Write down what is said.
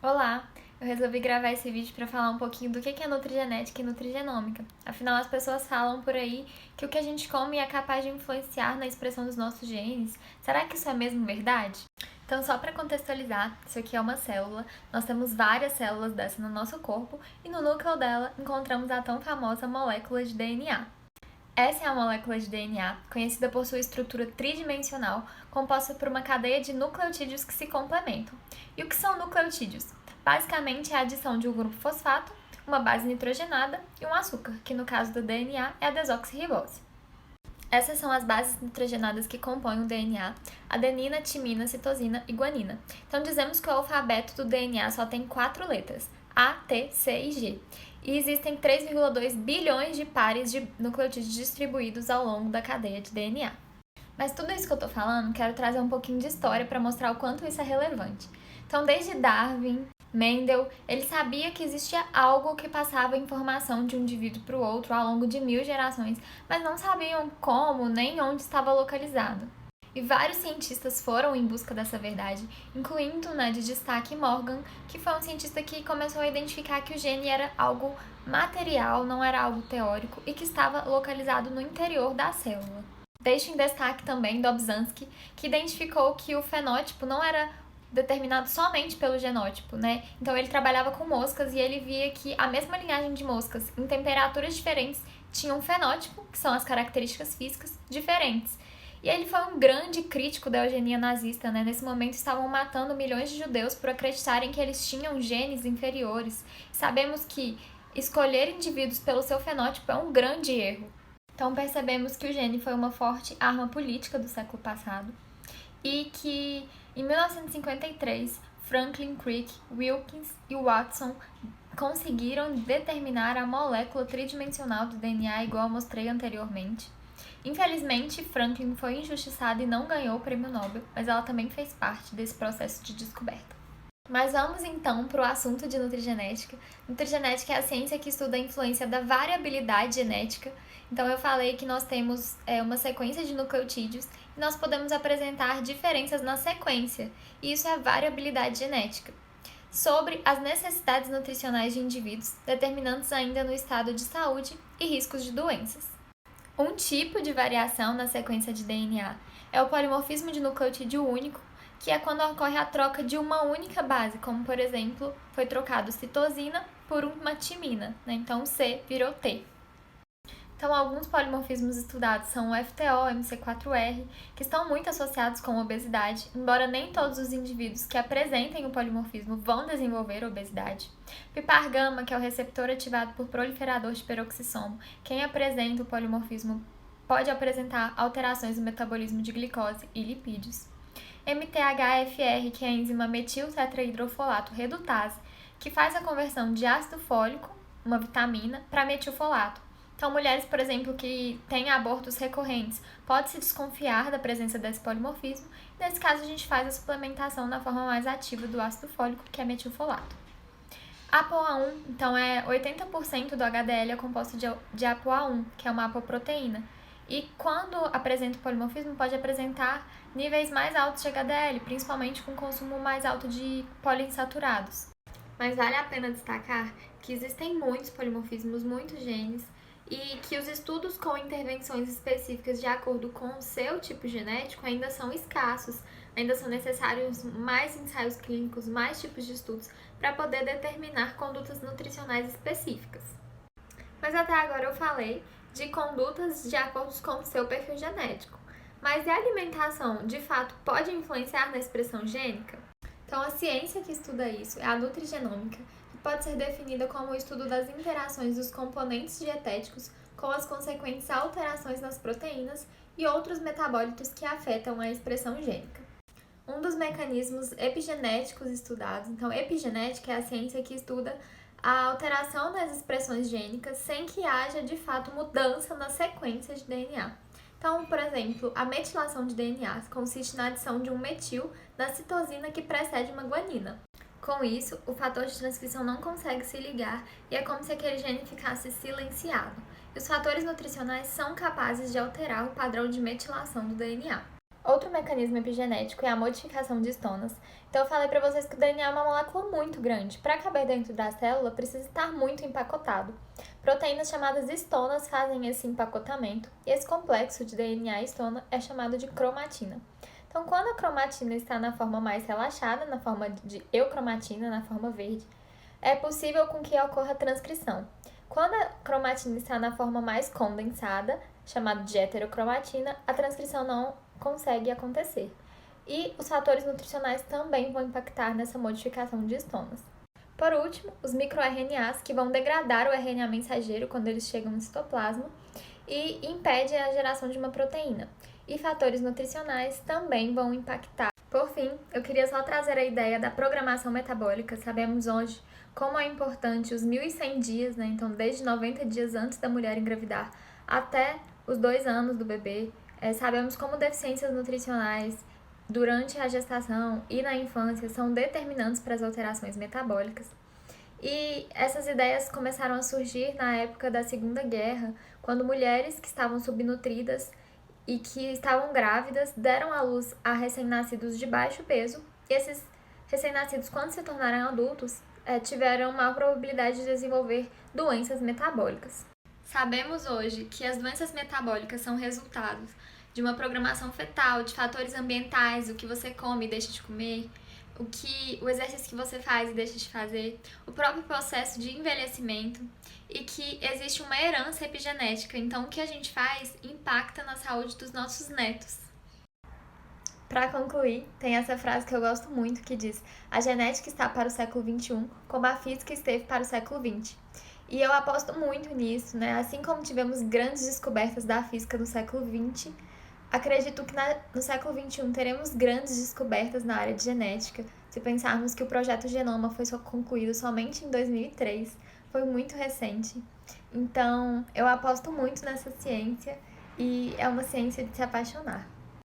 Olá! Eu resolvi gravar esse vídeo para falar um pouquinho do que é nutrigenética e nutrigenômica. Afinal, as pessoas falam por aí que o que a gente come é capaz de influenciar na expressão dos nossos genes. Será que isso é mesmo verdade? Então, só para contextualizar, isso aqui é uma célula. Nós temos várias células dessa no nosso corpo e no núcleo dela encontramos a tão famosa molécula de DNA. Essa é a molécula de DNA, conhecida por sua estrutura tridimensional, composta por uma cadeia de nucleotídeos que se complementam. E o que são nucleotídeos? Basicamente é a adição de um grupo fosfato, uma base nitrogenada e um açúcar, que no caso do DNA é a desoxirribose. Essas são as bases nitrogenadas que compõem o DNA: adenina, timina, citosina e guanina. Então dizemos que o alfabeto do DNA só tem 4 letras: A, T, C e G. E existem 3,2 bilhões de pares de nucleotídeos distribuídos ao longo da cadeia de DNA. Mas tudo isso que eu tô falando, quero trazer um pouquinho de história para mostrar o quanto isso é relevante. Então, desde Darwin, Mendel, ele sabia que existia algo que passava informação de um indivíduo para o outro ao longo de 1000 gerações, mas não sabiam como nem onde estava localizado. E vários cientistas foram em busca dessa verdade, incluindo, de destaque, Morgan, que foi um cientista que começou a identificar que o gene era algo material, não era algo teórico, e que estava localizado no interior da célula. Deixo em destaque também Dobzhansky, que identificou que o fenótipo não era determinado somente pelo genótipo, Então ele trabalhava com moscas e ele via que a mesma linhagem de moscas, em temperaturas diferentes, tinha um fenótipo, que são as características físicas, diferentes. E ele foi um grande crítico da eugenia nazista, Nesse momento estavam matando milhões de judeus por acreditarem que eles tinham genes inferiores. Sabemos que escolher indivíduos pelo seu fenótipo é um grande erro. Então percebemos que o gene foi uma forte arma política do século passado e que, em 1953, Franklin Crick, Wilkins e Watson conseguiram determinar a molécula tridimensional do DNA, igual eu mostrei anteriormente. Infelizmente, Franklin foi injustiçada e não ganhou o prêmio Nobel, mas ela também fez parte desse processo de descoberta. Mas vamos então para o assunto de nutrigenética. Nutrigenética é a ciência que estuda a influência da variabilidade genética. Então eu falei que nós temos uma sequência de nucleotídeos e nós podemos apresentar diferenças na sequência, e isso é variabilidade genética. Sobre as necessidades nutricionais de indivíduos, determinantes ainda no estado de saúde e riscos de doenças. Um tipo de variação na sequência de DNA é o polimorfismo de nucleotídeo único, que é quando ocorre a troca de uma única base, como por exemplo, foi trocado citosina por uma timina, Então C virou T. Então, alguns polimorfismos estudados são o FTO, MC4R, que estão muito associados com obesidade, embora nem todos os indivíduos que apresentem o polimorfismo vão desenvolver obesidade. PPAR-gama, que é o receptor ativado por proliferador de peroxissomo, quem apresenta o polimorfismo pode apresentar alterações no metabolismo de glicose e lipídios. MTHFR, que é a enzima metiltetrahidrofolato redutase, que faz a conversão de ácido fólico, uma vitamina, para metilfolato. Então, mulheres, por exemplo, que têm abortos recorrentes, pode-se desconfiar da presença desse polimorfismo. Nesse caso, a gente faz a suplementação na forma mais ativa do ácido fólico, que é metilfolato. ApoA1, então, 80% do HDL é composto de ApoA1, que é uma apoproteína. E quando apresenta o polimorfismo, pode apresentar níveis mais altos de HDL, principalmente com consumo mais alto de poliinsaturados. Mas vale a pena destacar que existem muitos polimorfismos, muitos genes, e que os estudos com intervenções específicas de acordo com o seu tipo genético ainda são escassos, ainda são necessários mais ensaios clínicos, mais tipos de estudos para poder determinar condutas nutricionais específicas. Mas até agora eu falei de condutas de acordo com o seu perfil genético. Mas e a alimentação, de fato, pode influenciar na expressão gênica? Então, a ciência que estuda isso é a nutrigenômica, que pode ser definida como o estudo das interações dos componentes dietéticos com as consequentes alterações nas proteínas e outros metabólitos que afetam a expressão gênica. Um dos mecanismos epigenéticos estudados, então, epigenética é a ciência que estuda a alteração das expressões gênicas sem que haja, de fato, mudança na sequência de DNA. Então, por exemplo, a metilação de DNA consiste na adição de um metil na citosina que precede uma guanina. Com isso, o fator de transcrição não consegue se ligar e é como se aquele gene ficasse silenciado. E os fatores nutricionais são capazes de alterar o padrão de metilação do DNA. Outro mecanismo epigenético é a modificação de estonas. Então eu falei para vocês que o DNA é uma molécula muito grande. Para caber dentro da célula, precisa estar muito empacotado. Proteínas chamadas estonas fazem esse empacotamento, e esse complexo de DNA e estona é chamado de cromatina. Então, quando a cromatina está na forma mais relaxada, na forma de eucromatina, na forma verde, é possível com que ocorra a transcrição. Quando a cromatina está na forma mais condensada, chamada de heterocromatina, a transcrição não consegue acontecer. E os fatores nutricionais também vão impactar nessa modificação de estonas. Por último, os microRNAs, que vão degradar o RNA mensageiro quando eles chegam no citoplasma e impedem a geração de uma proteína. E fatores nutricionais também vão impactar. Por fim, eu queria só trazer a ideia da programação metabólica. Sabemos hoje como é importante os 1.100 dias, né? Então, desde 90 dias antes da mulher engravidar até os 2 anos do bebê. Sabemos como deficiências nutricionais durante a gestação e na infância são determinantes para as alterações metabólicas. E essas ideias começaram a surgir na época da Segunda Guerra, quando mulheres que estavam subnutridas e que estavam grávidas deram à luz a recém-nascidos de baixo peso, e esses recém-nascidos, quando se tornaram adultos, tiveram maior probabilidade de desenvolver doenças metabólicas. Sabemos hoje que as doenças metabólicas são resultados de uma programação fetal, de fatores ambientais, o que você come e deixa de comer, o exercício que você faz e deixa de fazer, o próprio processo de envelhecimento, e que existe uma herança epigenética. Então, o que a gente faz impacta na saúde dos nossos netos. Para concluir, tem essa frase que eu gosto muito que diz: a genética está para o século XXI, como a física esteve para o século XX. E eu aposto muito nisso, né? Assim como tivemos grandes descobertas da física no século XX, acredito que no século XXI teremos grandes descobertas na área de genética. Se pensarmos que o projeto Genoma foi concluído somente em 2003, foi muito recente. Então, eu aposto muito nessa ciência e é uma ciência de se apaixonar.